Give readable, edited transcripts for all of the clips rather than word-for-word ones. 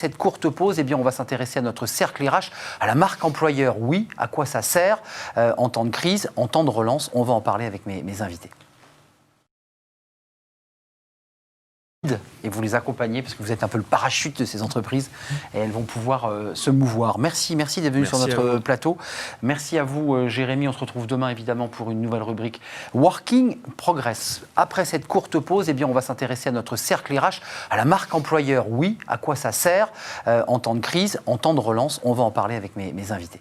Cette courte pause, eh bien, on va s'intéresser à notre cercle RH, à la marque employeur. Oui, à quoi ça sert en temps de crise, en temps de relance? On va en parler avec mes invités. Et vous les accompagnez parce que vous êtes un peu le parachute de ces entreprises et elles vont pouvoir se mouvoir. Merci d'être venu sur notre plateau. Merci à vous, Jérémy. On se retrouve demain évidemment pour une nouvelle rubrique Working Progress. Après cette courte pause, eh bien, on va s'intéresser à notre cercle RH, à la marque employeur. Oui, à quoi ça sert en temps de crise, en temps de relance? On va en parler avec mes invités.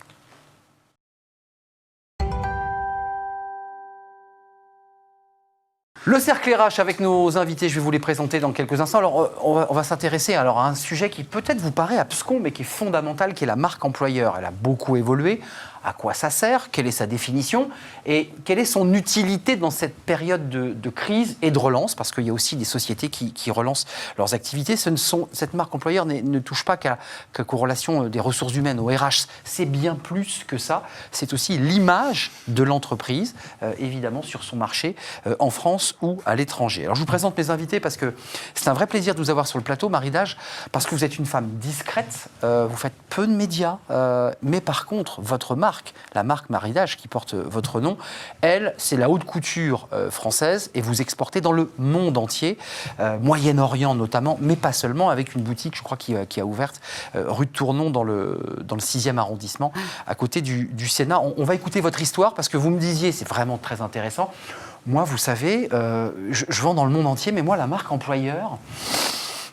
Le cercle RH avec nos invités, je vais vous les présenter dans quelques instants. Alors, on va s'intéresser à un sujet qui peut-être vous paraît abscon, mais qui est fondamental, qui est la marque employeur. Elle a beaucoup évolué. À quoi ça sert? Quelle est sa définition? Et quelle est son utilité dans cette période de crise et de relance? Parce qu'il y a aussi des sociétés qui relancent leurs activités. Cette marque employeur ne touche pas qu'aux relations des ressources humaines, au RH. C'est bien plus que ça. C'est aussi l'image de l'entreprise, évidemment, sur son marché, en France ou à l'étranger. Alors, je vous présente mes invités parce que c'est un vrai plaisir de vous avoir sur le plateau, Marie Dage, parce que vous êtes une femme discrète, vous faites peu de médias, mais par contre, votre marque, la marque Marie Dage qui porte votre nom, elle, c'est la haute couture française et vous exportez dans le monde entier, Moyen-Orient notamment, mais pas seulement, avec une boutique, je crois, qui a ouverte rue de Tournon dans le 6e arrondissement, à côté du Sénat. On va écouter votre histoire parce que vous me disiez, c'est vraiment très intéressant. Moi, vous savez, je vends dans le monde entier, mais moi, la marque employeur,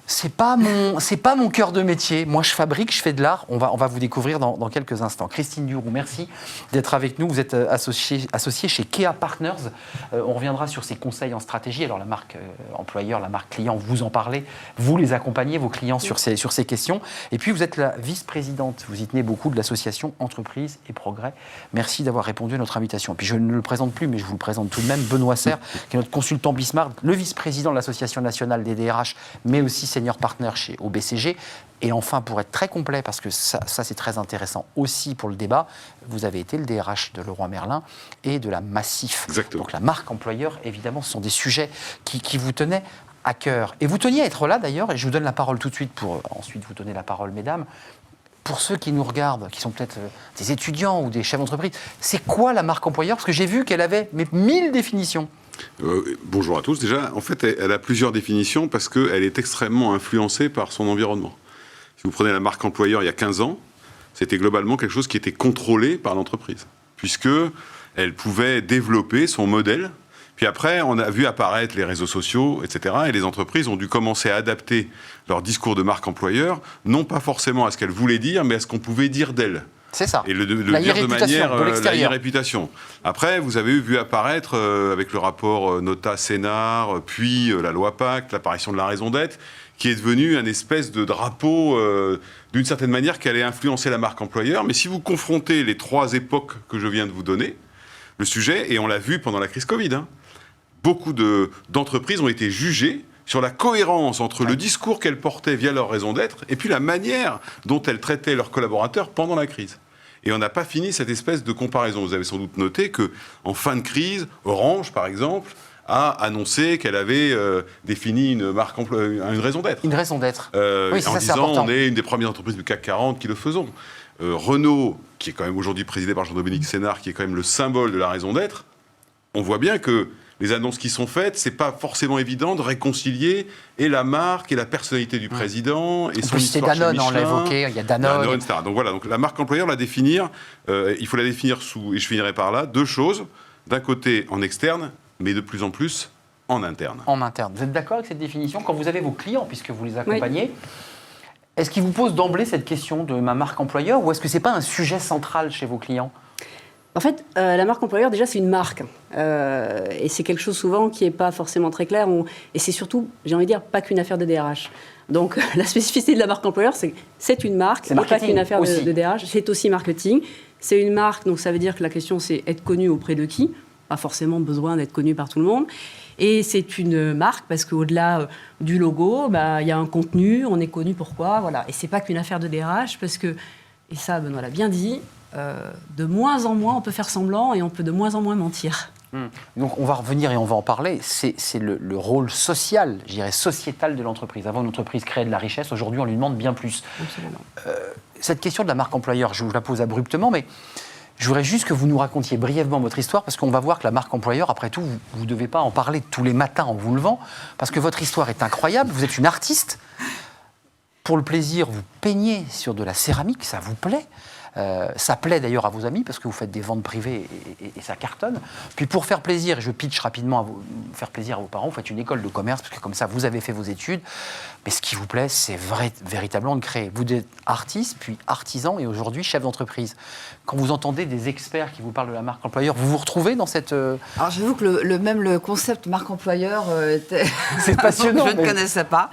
c'est pas mon cœur de métier. Moi, je fabrique, je fais de l'art. On va vous découvrir dans quelques instants. Christine Duroux, merci d'être avec nous. Vous êtes associée chez Kea Partners. On reviendra sur ses conseils en stratégie. Alors, la marque employeur, la marque client, vous en parlez. Vous les accompagnez, vos clients, sur ces questions. Et puis, vous êtes la vice-présidente. Vous y tenez beaucoup de l'association Entreprise et Progrès. Merci d'avoir répondu à notre invitation. Et puis, je ne le présente plus, mais je vous le présente tout de même. Benoît Serre, qui est notre consultant Bismarck, le vice-président de l'Association nationale des DRH, mais aussi senior partner au BCG. Et enfin, pour être très complet, parce que ça c'est très intéressant aussi pour le débat, vous avez été le DRH de Leroy Merlin et de la Massif. Exactement. Donc la marque employeur, évidemment, ce sont des sujets qui vous tenaient à cœur. Et vous teniez à être là d'ailleurs, et je vous donne la parole tout de suite pour ensuite vous donner la parole, mesdames. Pour ceux qui nous regardent, qui sont peut-être des étudiants ou des chefs d'entreprise, c'est quoi la marque employeur? Parce que j'ai vu qu'elle avait 1000 définitions. Bonjour à tous. Déjà, en fait, elle a plusieurs définitions parce qu'elle est extrêmement influencée par son environnement. Si vous prenez la marque employeur il y a 15 ans, c'était globalement quelque chose qui était contrôlé par l'entreprise, puisqu'elle pouvait développer son modèle. Puis après, on a vu apparaître les réseaux sociaux, etc. Et les entreprises ont dû commencer à adapter leur discours de marque employeur, non pas forcément à ce qu'elle voulait dire, mais à ce qu'on pouvait dire d'elle. C'est ça. Et le dire de manière la réputation. Après, vous avez vu apparaître, avec le rapport Nota-Sénart, puis la loi Pacte, l'apparition de la raison d'être, qui est devenu un espèce de drapeau, d'une certaine manière, qui allait influencer la marque employeur. Mais si vous confrontez les trois époques que je viens de vous donner, le sujet, et on l'a vu pendant la crise Covid, beaucoup d'entreprises ont été jugées sur la cohérence entre le discours qu'elles portaient via leur raison d'être et puis la manière dont elles traitaient leurs collaborateurs pendant la crise. Et on n'a pas fini cette espèce de comparaison. Vous avez sans doute noté qu'en fin de crise, Orange, par exemple, a annoncé qu'elle avait défini une raison d'être. Une raison d'être. Oui, en disant on est une des premières entreprises du CAC 40 qui le faisons. Renault, qui est quand même aujourd'hui présidé par Jean-Dominique Sénard, qui est quand même le symbole de la raison d'être, on voit bien que les annonces qui sont faites, c'est pas forcément évident de réconcilier et la marque et la personnalité du président et son histoire chez Michelin. On l'a évoqué, il y a Danone, etc. Donc voilà, donc la marque employeur, il faut la définir sous, et je finirai par là, deux choses. D'un côté en externe, mais de plus en plus en interne. En interne. Vous êtes d'accord avec cette définition quand vous avez vos clients, puisque vous les accompagnez? Est-ce qu'ils vous posent d'emblée cette question de ma marque employeur, ou est-ce que c'est pas un sujet central chez vos clients? En fait, la marque employeur, déjà, c'est une marque. Et c'est quelque chose souvent qui n'est pas forcément très clair. Et c'est surtout, j'ai envie de dire, pas qu'une affaire de DRH. Donc, la spécificité de la marque employeur, c'est une marque, et pas qu'une affaire de DRH. C'est aussi marketing. C'est une marque, donc ça veut dire que la question, c'est être connu auprès de qui? Pas forcément besoin d'être connu par tout le monde. Et c'est une marque parce qu'au-delà du logo, il y a un contenu, on est connu pourquoi, voilà. Et c'est pas qu'une affaire de DRH parce que, et ça Benoît l'a bien dit, de moins en moins on peut faire semblant et on peut de moins en moins mentir. Donc on va revenir et on va en parler. C'est le rôle social, je dirais sociétal de l'entreprise. Avant, une entreprise créait de la richesse. Aujourd'hui, on lui demande bien plus. Cette question de la marque employeur, je vous la pose abruptement, mais je voudrais juste que vous nous racontiez brièvement votre histoire, parce qu'on va voir que la marque employeur, après tout, vous ne devez pas en parler tous les matins en vous levant, parce que votre histoire est incroyable. Vous êtes une artiste. Pour le plaisir, vous peignez sur de la céramique, ça vous plaît. Ça plaît d'ailleurs à vos amis parce que vous faites des ventes privées et ça cartonne. Puis pour faire plaisir, et je pitch rapidement, faire plaisir à vos parents, vous faites une école de commerce parce que comme ça vous avez fait vos études. Mais ce qui vous plaît, c'est véritablement de créer. Vous êtes artiste, puis artisan et aujourd'hui chef d'entreprise. Quand vous entendez des experts qui vous parlent de la marque employeur, vous vous retrouvez dans cette... Alors j'avoue que le concept marque employeur était... C'est passionnant. Je ne connaissais pas.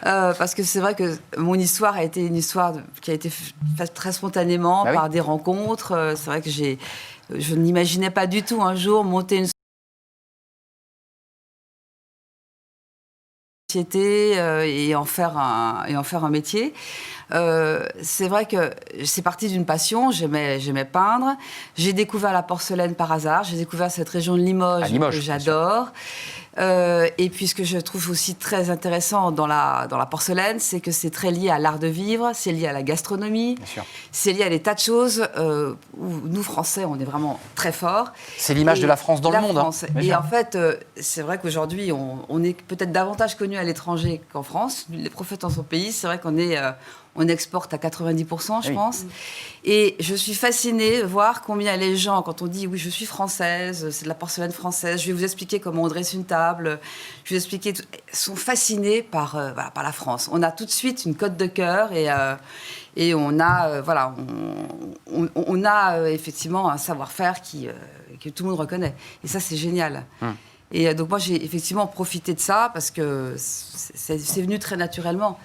Parce que c'est vrai que mon histoire a été une histoire qui a été faite très spontanément par des rencontres. C'est vrai que je n'imaginais pas du tout un jour monter une société et en faire un métier. C'est vrai que c'est parti d'une passion. J'aimais peindre. J'ai découvert la porcelaine par hasard. J'ai découvert cette région de Limoges que j'adore. Et puis ce que je trouve aussi très intéressant dans la porcelaine, c'est que c'est très lié à l'art de vivre, c'est lié à la gastronomie, c'est lié à des tas de choses où nous, Français, on est vraiment très forts. C'est l'image de la France dans le monde. Et en fait, c'est vrai qu'aujourd'hui, on est peut-être davantage connu à l'étranger qu'en France. Les prophètes en son pays, c'est vrai on exporte à 90%, je pense. Et je suis fascinée de voir combien les gens, quand on dit « oui, je suis française, c'est de la porcelaine française, je vais vous expliquer comment on dresse une table, je vais vous expliquer… » sont fascinés par la France. On a tout de suite une cote de cœur et on a, on a effectivement un savoir-faire que tout le monde reconnaît. Et ça, c'est génial. Et donc moi, j'ai effectivement profité de ça parce que c'est venu très naturellement.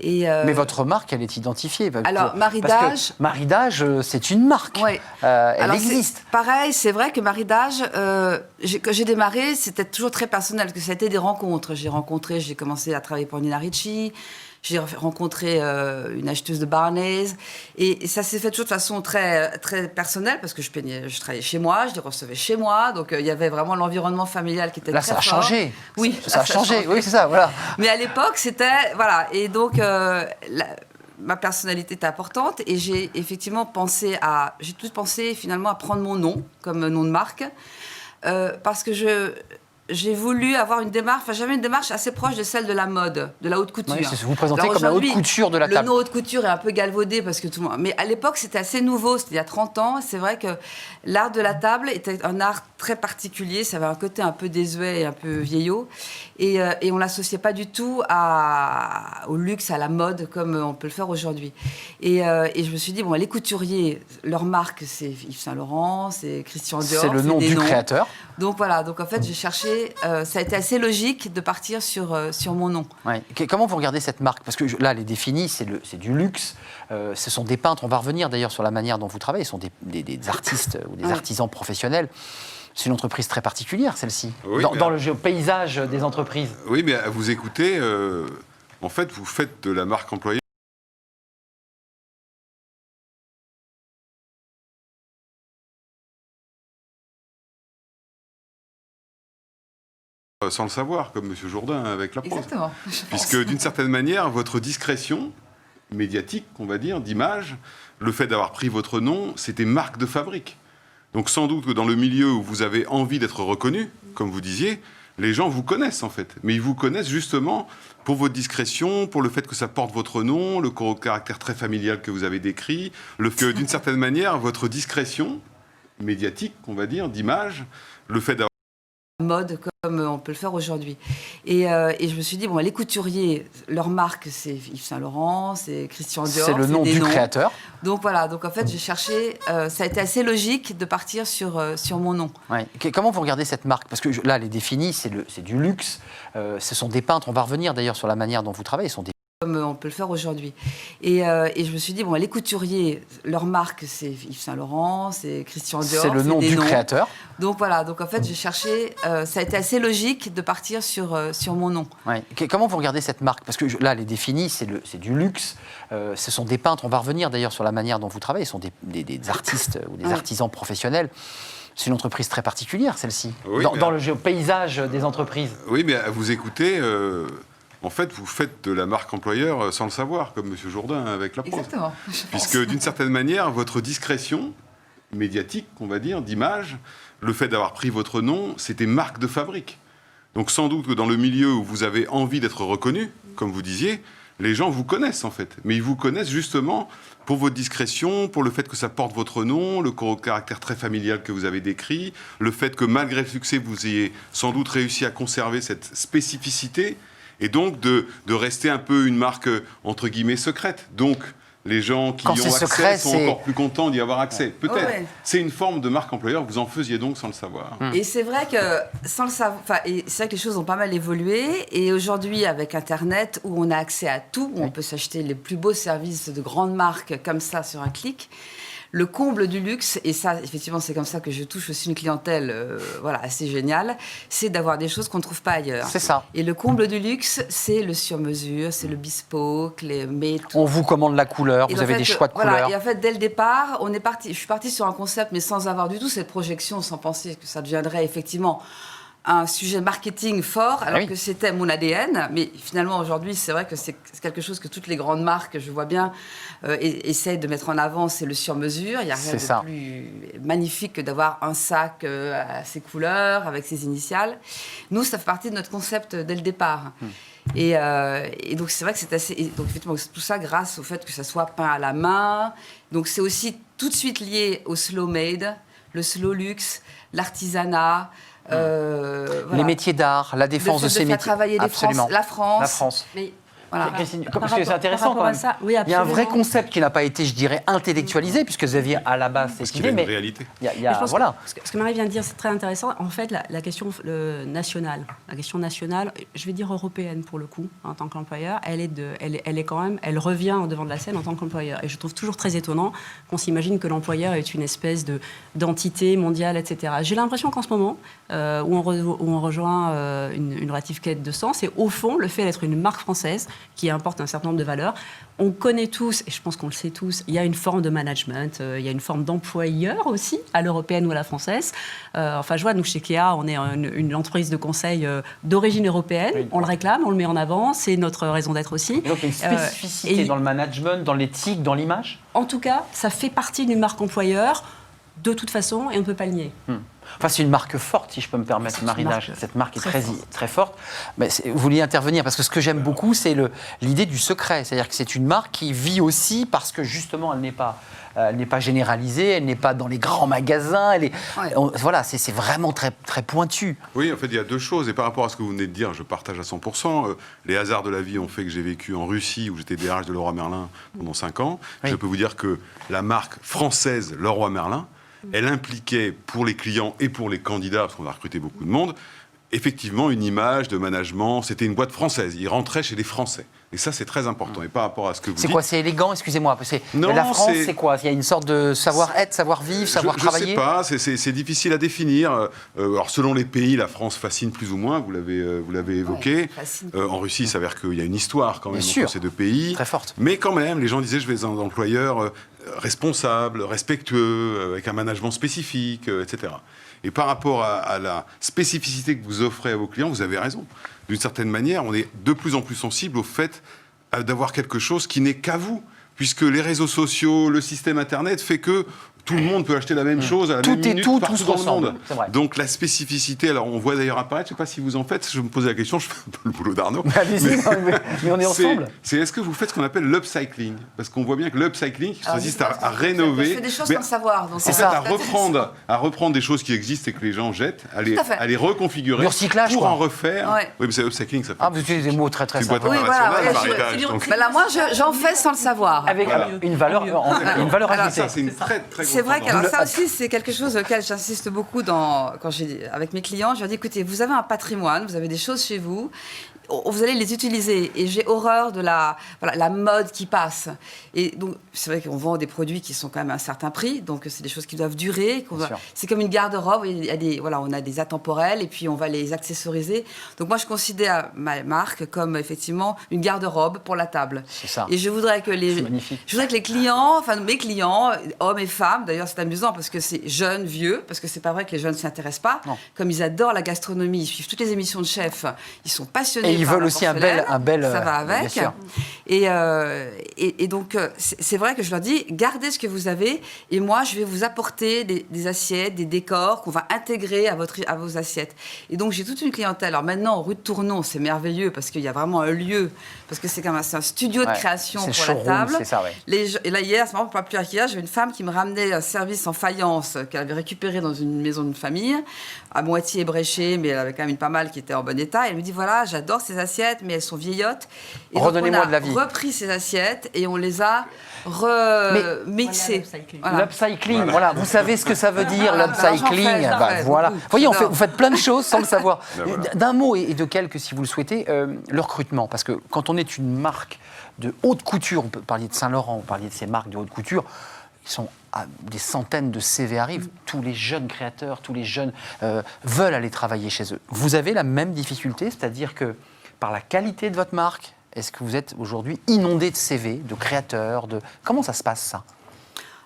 Mais votre marque, elle est identifiée. Alors, Maridage... Maridage, c'est une marque. Oui. Elle existe. Pareil, c'est vrai que Maridage, quand j'ai démarré, c'était toujours très personnel, parce que ça a été des rencontres. J'ai commencé à travailler pour Nina Ricci, j'ai rencontré une acheteuse de Barneys, et ça s'est fait toujours de façon très, très personnelle, parce que je travaillais chez moi, je les recevais chez moi, donc il y avait vraiment l'environnement familial qui était très fort. Là, ça a changé. Oui, ça a changé. Oui, c'est ça, voilà. Mais à l'époque, c'était... Voilà, et donc... ma personnalité était importante et j'ai effectivement j'ai tout pensé finalement à prendre mon nom comme nom de marque parce que j'ai voulu avoir une démarche, j'avais une démarche assez proche de celle de la mode, de la haute couture. Oui, c'est ce que vous présentez comme la haute couture de la table. Le nom haute couture est un peu galvaudé parce que tout le monde... Mais à l'époque, c'était assez nouveau, c'était il y a 30 ans. C'est vrai que l'art de la table était un art très particulier, ça avait un côté un peu désuet et un peu vieillot. Et on ne l'associait pas du tout au luxe, à la mode, comme on peut le faire aujourd'hui. Et je me suis dit, les couturiers, leur marque, c'est Yves Saint Laurent, c'est Christian Dior. C'est le nom du créateur. Donc voilà, donc en fait, j'ai cherché... ça a été assez logique de partir sur mon nom. Ouais. Comment vous regardez cette marque? Parce que là, elle est définie, c'est du luxe. Ce sont des peintres. On va revenir d'ailleurs sur la manière dont vous travaillez. Ce sont des artistes ou des artisans professionnels. C'est une entreprise très particulière, celle-ci, oui, dans le paysage des entreprises. Oui, mais à vous écouter, en fait, vous faites de la marque employeur sans le savoir, comme M. Jourdain avec la prose. Exactement. Puisque d'une certaine manière, votre discrétion médiatique, on va dire, d'image, le fait d'avoir pris votre nom, c'était marque de fabrique. Donc sans doute que dans le milieu où vous avez envie d'être reconnu, comme vous disiez, les gens vous connaissent en fait. Mais ils vous connaissent justement pour votre discrétion, pour le fait que ça porte votre nom, le caractère très familial que vous avez décrit, le fait que d'une certaine manière, votre discrétion médiatique, on va dire, d'image, le fait d'avoir mode comme on peut le faire aujourd'hui. Et je me suis dit, les couturiers, leur marque, c'est Yves Saint Laurent, c'est Christian Dior. C'est le nom du créateur. Donc voilà, donc en fait, j'ai cherché, ça a été assez logique de partir sur mon nom. Ouais. Comment vous regardez cette marque? Parce que là, elle est définie, c'est du luxe. Ce sont des peintres. On va revenir d'ailleurs sur la manière dont vous travaillez. Ce sont des comme on peut le faire aujourd'hui. Et je me suis dit, les couturiers, leur marque, c'est Yves Saint Laurent, c'est Christian Dior. C'est le nom du créateur. Donc voilà, donc en fait, j'ai cherché, ça a été assez logique de partir sur mon nom. Ouais. Comment vous regardez cette marque? Parce que là, elle est définie, c'est du luxe. Ce sont des peintres. On va revenir d'ailleurs sur la manière dont vous travaillez. Ce sont des artistes ou des artisans professionnels. C'est une entreprise très particulière, celle-ci, Oui, dans le paysage des entreprises. Oui, mais à vous écouter, en fait, vous faites de la marque employeur sans le savoir, comme M. Jourdain avec La Prose. Exactement. Puisque d'une certaine manière, votre discrétion médiatique, on va dire, d'image, le fait d'avoir pris votre nom, c'était marque de fabrique. Donc sans doute que dans le milieu où vous avez envie d'être reconnu, comme vous disiez, les gens vous connaissent en fait. Mais ils vous connaissent justement pour votre discrétion, pour le fait que ça porte votre nom, le caractère très familial que vous avez décrit, le fait que malgré le succès, vous ayez sans doute réussi à conserver cette spécificité et donc de rester un peu une marque entre guillemets secrète. Donc les gens qui y ont accès sont encore plus contents d'y avoir accès. Peut-être. Ouais. C'est une forme de marque employeur. Vous en faisiez donc sans le savoir. Et c'est vrai que sans le savoir, c'est vrai que les choses ont pas mal évolué. Et aujourd'hui, avec Internet, où on a accès à tout, où on peut s'acheter les plus beaux services de grandes marques comme ça sur un clic. Le comble du luxe, et ça, effectivement, c'est comme ça que je touche aussi une clientèle assez géniale, c'est d'avoir des choses qu'on ne trouve pas ailleurs. C'est ça. Et le comble du luxe, c'est le sur-mesure, c'est le bespoke, les métaux. On vous commande la couleur, vous avez des choix de couleurs. Et en fait, dès le départ, je suis partie sur un concept, mais sans avoir du tout cette projection, sans penser que ça deviendrait effectivement un sujet marketing fort, alors que c'était mon ADN. Mais finalement, aujourd'hui, c'est vrai que c'est quelque chose que toutes les grandes marques, je vois bien, essayent de mettre en avant, c'est le sur-mesure. Il n'y a rien de plus magnifique que d'avoir un sac à ses couleurs, avec ses initiales. Nous, ça fait partie de notre concept dès le départ. Et donc, c'est vrai que c'est assez... Donc, effectivement, tout ça grâce au fait que ça soit peint à la main. Donc, c'est aussi tout de suite lié au slow made, le slow luxe, l'artisanat, les métiers d'art, la défense de ces métiers. Travailler la France. Mais, voilà. Parce que c'est intéressant quand même. Il y a un vrai concept qui n'a pas été, je dirais, intellectualisé, puisque Xavier, à la base, c'est qu'il y a une réalité. Ce que Marie vient de dire, c'est très intéressant. En fait, la question nationale, je vais dire européenne pour le coup, en tant qu'employeur, elle revient au devant de la scène en tant qu'employeur. Et je trouve toujours très étonnant qu'on s'imagine que l'employeur est une espèce d'entité mondiale, etc. J'ai l'impression qu'en ce moment, où on rejoint une relative quête de sens, et au fond, le fait d'être une marque française qui importe un certain nombre de valeurs. On connaît tous, et je pense qu'on le sait tous, il y a une forme de management, il y a une forme d'employeur aussi, à l'européenne ou à la française. Je vois, nous, chez Kea, on est une entreprise de conseil d'origine européenne. On le réclame, on le met en avant, c'est notre raison d'être aussi. Et donc, il y a une spécificité dans le management, dans l'éthique, dans l'image ? En tout cas, ça fait partie d'une marque employeur, de toute façon, et on ne peut pas le nier. Enfin, c'est une marque forte, si je peux me permettre, Marina. Cette marque est très forte. Mais vous vouliez intervenir, parce que ce que j'aime beaucoup, c'est l'idée du secret. C'est-à-dire que c'est une marque qui vit aussi parce que, justement, elle n'est pas généralisée, elle n'est pas dans les grands magasins. Voilà, c'est vraiment très, très pointu. Oui, en fait, il y a deux choses. Et par rapport à ce que vous venez de dire, je partage à 100%. Les hasards de la vie ont fait que j'ai vécu en Russie, où j'étais DRH de Leroy Merlin pendant 5 ans. Je peux vous dire que la marque française Leroy Merlin, elle impliquait pour les clients et pour les candidats, parce qu'on a recruté beaucoup de monde, effectivement une image de management. C'était une boîte française. Ils rentraient chez les Français. Et ça, c'est très important. Et par rapport à ce que vous dites... C'est quoi? C'est élégant? Excusez-moi. La France, c'est quoi? Il y a une sorte de savoir-être, savoir-vivre, savoir travailler? Je ne sais pas. C'est difficile à définir. Alors, selon les pays, la France fascine plus ou moins. Vous l'avez évoqué. En Russie, il s'avère qu'il y a une histoire quand même entre ces deux pays. Très forte. Mais quand même, les gens disaient, je vais un employeur responsable, respectueux, avec un management spécifique, etc. Et par rapport à la spécificité que vous offrez à vos clients, vous avez raison. D'une certaine manière, on est de plus en plus sensible au fait d'avoir quelque chose qui n'est qu'à vous, puisque les réseaux sociaux, le système Internet fait que tout le monde peut acheter la même chose à la même minute partout dans le monde. Donc la spécificité, alors on voit d'ailleurs apparaître, je ne sais pas si vous en faites, je me posais la question, je fais un peu le boulot d'Arnaud. Mais on est ensemble. Est-ce que vous faites ce qu'on appelle l'upcycling? Parce qu'on voit bien que l'upcycling consiste à rénover. Je fais des choses sans le savoir. C'est ça, à reprendre des choses qui existent et que les gens jettent, à les reconfigurer pour en refaire. Oui, mais c'est upcycling, ça fait. Ah, vous utilisez des mots très très simples. Oui, voilà. Moi, j'en fais sans le savoir. Avec une valeur ajoutée. C'est une très très C'est vrai que ça aussi, c'est quelque chose auquel j'insiste beaucoup avec mes clients. Je leur dis, écoutez, vous avez un patrimoine, vous avez des choses chez vous. vous allez les utiliser. Et j'ai horreur de la mode qui passe. Et donc, c'est vrai qu'on vend des produits qui sont quand même à un certain prix. Donc, c'est des choses qui doivent durer. C'est comme une garde-robe. On a des atemporels et puis on va les accessoriser. Donc, moi, je considère ma marque comme effectivement une garde-robe pour la table. C'est ça. Et je voudrais que les clients, enfin mes clients, hommes et femmes, d'ailleurs, c'est amusant parce que c'est jeunes, vieux, parce que c'est pas vrai que les jeunes ne s'y intéressent pas. Non. Comme ils adorent la gastronomie, ils suivent toutes les émissions de chefs, ils sont passionnés. Et ils veulent aussi un bel. Ça va avec. Et donc, c'est vrai que je leur dis, gardez ce que vous avez, et moi, je vais vous apporter des assiettes, des décors qu'on va intégrer à vos assiettes. Et donc, j'ai toute une clientèle. Alors maintenant, rue de Tournon, c'est merveilleux parce qu'il y a vraiment un lieu, parce que c'est un studio de création pour showroom, la table. C'est ça, ouais. Et là, hier, c'est marrant, pas plus hier, j'avais une femme qui me ramenait un service en faïence qu'elle avait récupéré dans une maison de famille, à moitié ébréchée, mais elle avait quand même une pas mal qui était en bon état. Et elle me dit, voilà, j'adore ces assiettes, mais elles sont vieillottes. Et redonnez-moi de la vie. On a repris ces assiettes et on les a remixées. L'upcycling, voilà. Vous savez ce que ça veut dire, l'upcycling. Voilà. Vous voyez, vous faites plein de choses sans le savoir. D'un mot et de quelques, si vous le souhaitez, le recrutement. Parce que quand on est une marque de haute couture, on peut parler de Saint-Laurent, on peut parler de ces marques de haute couture, ils sont des centaines de CV arrivent. Tous les jeunes créateurs, tous les jeunes veulent aller travailler chez eux. Vous avez la même difficulté, c'est-à-dire que par la qualité de votre marque, est-ce que vous êtes aujourd'hui inondé de CV, de créateurs, Comment ça se passe, ça ?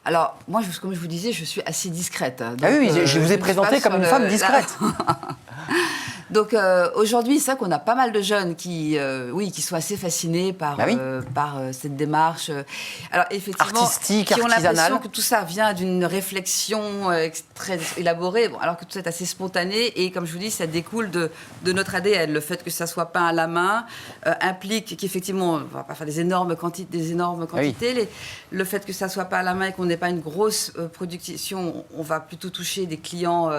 Alors, moi, comme je vous disais, je suis assez discrète. Donc, oui, je vous ai présenté comme une femme discrète. Donc aujourd'hui, c'est vrai qu'on a pas mal de jeunes qui sont assez fascinés par cette démarche. Alors effectivement, artistique, qui ont artisanale. l'impression que tout ça vient d'une réflexion très élaborée, alors que tout ça est assez spontané. Et comme je vous dis, ça découle de notre ADN. Le fait que ça soit peint à la main implique qu'effectivement, on ne va pas faire des énormes quantités. Oui. Le fait que ça soit pas à la main et qu'on n'ait pas une grosse production, on va plutôt toucher des clients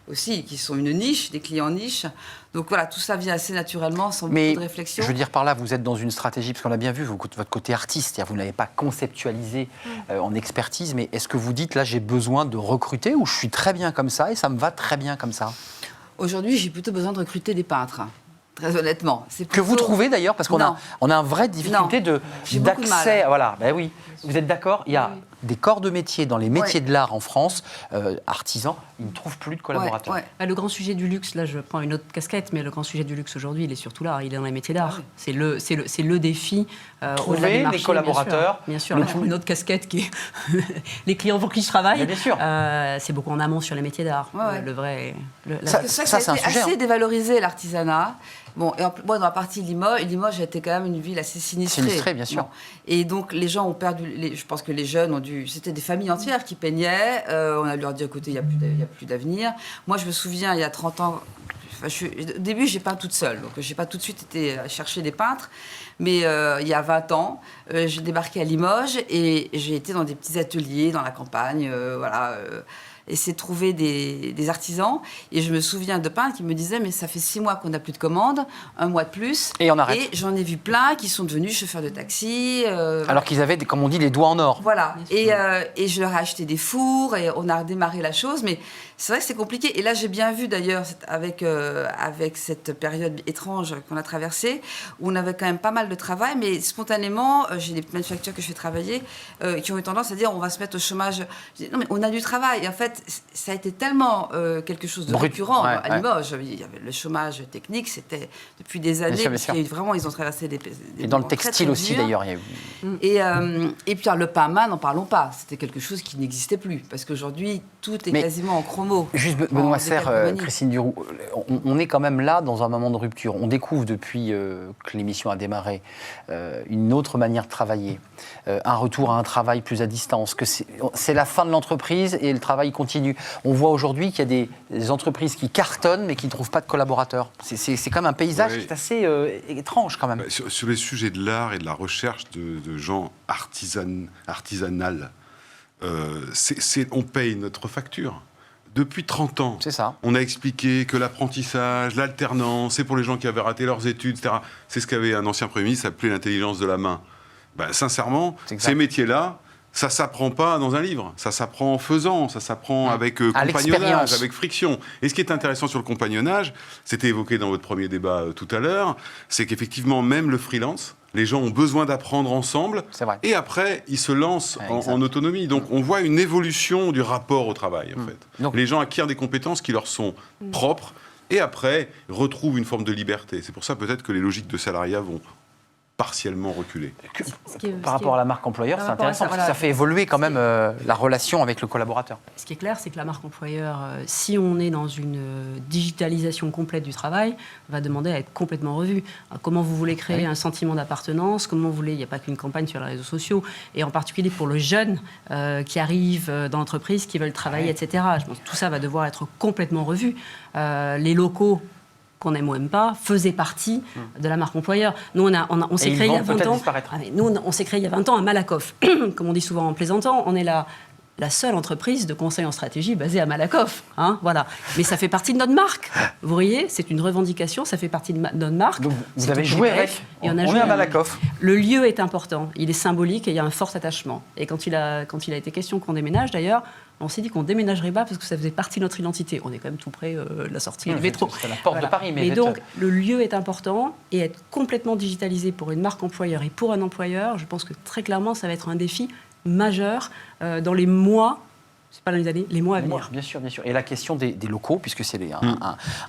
aussi qui sont une niche, des clients niche. Donc voilà, tout ça vient assez naturellement, sans beaucoup de réflexion. Je veux dire par là, vous êtes dans une stratégie, parce qu'on l'a bien vu, votre côté artiste, c'est-à-dire vous n'avez pas conceptualisé en expertise, mais est-ce que vous dites, là, j'ai besoin de recruter, ou je suis très bien comme ça, et ça me va très bien comme ça ? Aujourd'hui, j'ai plutôt besoin de recruter des peintres. Très honnêtement. Que vous trouvez d'ailleurs, parce qu'on a une vraie difficulté d'accès. Voilà, ben oui. Vous êtes d'accord ? Il y a des corps de métier dans les métiers de l'art en France, artisans, ils ne trouvent plus de collaborateurs. Le grand sujet du luxe, là je prends une autre casquette, mais le grand sujet du luxe aujourd'hui, il est surtout là, il est dans les métiers d'art. C'est le défi. Trouver des collaborateurs. Bien sûr. Une autre casquette qui est les clients pour qui je travaille. Bien sûr. C'est beaucoup en amont sur les métiers d'art. Le vrai. Ça c'est un sujet. Assez dévalorisé l'artisanat. Bon, et moi, dans la partie Limoges a été quand même une ville assez sinistrée. Sinistrée, bien sûr. Bon. Et donc, les gens ont perdu... je pense que les jeunes ont dû... C'était des familles entières qui peignaient. On a leur dit, écoutez, il n'y a plus d'avenir. Moi, je me souviens, il y a 30 ans... au début, j'ai peint toute seule. Donc, je n'ai pas tout de suite été chercher des peintres. Mais il y a 20 ans, j'ai débarqué à Limoges et j'ai été dans des petits ateliers dans la campagne. Essayer de trouver des artisans. Et je me souviens de peintres qui me disaient, mais ça fait 6 mois qu'on n'a plus de commandes, 1 mois de plus. Et on arrête. Et j'en ai vu plein qui sont devenus chauffeurs de taxi. Alors qu'ils avaient, comme on dit, les doigts en or. Voilà. Et je leur ai acheté des fours et on a redémarré la chose. Mais c'est vrai que c'est compliqué. Et là, j'ai bien vu d'ailleurs, avec cette période étrange qu'on a traversée, où on avait quand même pas mal de travail. Mais spontanément, j'ai des manufactures que je fais travailler qui ont eu tendance à dire, on va se mettre au chômage. Je dis, non, mais on a du travail. Et en fait, ça a été tellement quelque chose de récurrent à Limoges. Il y avait le chômage technique, c'était depuis des années. Vraiment, ils ont traversé des et dans le textile aussi, d'ailleurs. Il y a eu... Et puis, le pain à main, n'en parlons pas. C'était quelque chose qui n'existait plus. Parce qu'aujourd'hui, tout est quasiment en chromo. Juste, Benoît Serre, Christine Duroux, on est quand même là dans un moment de rupture. On découvre depuis que l'émission a démarré une autre manière de travailler, un retour à un travail plus à distance, que c'est la fin de l'entreprise et le travail continue. On voit aujourd'hui qu'il y a des entreprises qui cartonnent mais qui ne trouvent pas de collaborateurs. C'est quand même un paysage qui est assez étrange quand même. Sur les sujets de l'art et de la recherche de gens artisanales, on paye notre facture. Depuis 30 ans, on a expliqué que l'apprentissage, l'alternance, c'est pour les gens qui avaient raté leurs études, etc. C'est ce qu'avait un ancien Premier ministre appelé l'intelligence de la main. Sincèrement, ces métiers-là, ça s'apprend pas dans un livre, ça s'apprend en faisant, ça s'apprend avec compagnonnage, avec friction. Et ce qui est intéressant sur le compagnonnage, c'était évoqué dans votre premier débat tout à l'heure, c'est qu'effectivement, même le freelance, les gens ont besoin d'apprendre ensemble, et après, ils se lancent en autonomie. Donc, on voit une évolution du rapport au travail, en fait. Donc, les gens acquièrent des compétences qui leur sont propres, et après, retrouvent une forme de liberté. C'est pour ça, peut-être, que les logiques de salariat vont partiellement reculé. Par rapport à la marque employeur, c'est intéressant parce que ça fait évoluer quand même la relation avec le collaborateur. Ce qui est clair, c'est que la marque employeur, si on est dans une digitalisation complète du travail, va demander à être complètement revue. Comment vous voulez créer un sentiment d'appartenance, comment vous voulez, il n'y a pas qu'une campagne sur les réseaux sociaux, et en particulier pour le jeune qui arrive dans l'entreprise, qui veulent travailler, etc. Je pense que tout ça va devoir être complètement revu. Les locaux, qu'on aime ou aime pas, faisait partie de la marque employeur. Nous, on s'est créé il y a 20 ans. On s'est créé il y a 20 ans à Malakoff. Comme on dit souvent en plaisantant, on est la seule entreprise de conseil en stratégie basée à Malakoff. Voilà. Mais ça fait partie de notre marque. Vous voyez, c'est une revendication, ça fait partie de notre marque. Donc, vous avez joué avec. On est à Malakoff. Le lieu est important, il est symbolique et il y a un fort attachement. Et quand il a été question qu'on déménage, d'ailleurs, on s'est dit qu'on déménagerait pas parce que ça faisait partie de notre identité. On est quand même tout près de la sortie du métro. C'est la porte de Paris. Mais donc, le lieu est important et être complètement digitalisé pour une marque employeur et pour un employeur, je pense que très clairement, ça va être un défi majeur dans les mois. C'est pas dans les années, les mois à venir. Bien sûr, bien sûr. Et la question des locaux, puisque c'est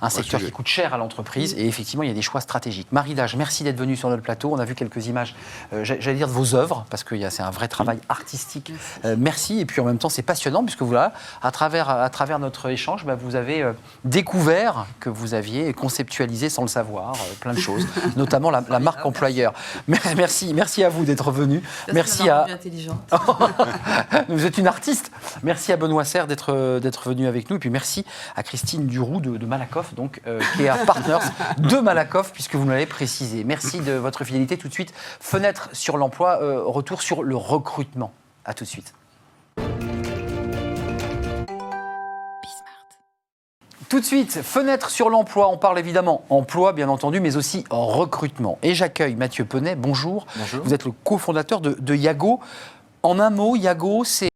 un secteur qui coûte cher à l'entreprise, et effectivement, il y a des choix stratégiques. Marie Dage, merci d'être venue sur notre plateau. On a vu quelques images, j'allais dire de vos œuvres, parce que c'est un vrai travail artistique. Merci. Et puis en même temps, c'est passionnant, puisque voilà, à travers notre échange, vous avez découvert que vous aviez conceptualisé sans le savoir plein de choses, notamment la marque employeur. Merci à vous d'être venu. Merci à. Vous êtes une artiste. Merci à Benoît Serre d'être venu avec nous. Et puis merci à Christine Duroux de Malakoff, qui est un partner de Malakoff, puisque vous nous l'avez précisé. Merci de votre fidélité. Tout de suite, fenêtre sur l'emploi, retour sur le recrutement. À tout de suite. Tout de suite, fenêtre sur l'emploi. On parle évidemment emploi, bien entendu, mais aussi recrutement. Et j'accueille Mathieu Penet. Bonjour. Bonjour. Vous êtes le cofondateur de Yago. En un mot, Yago, c'est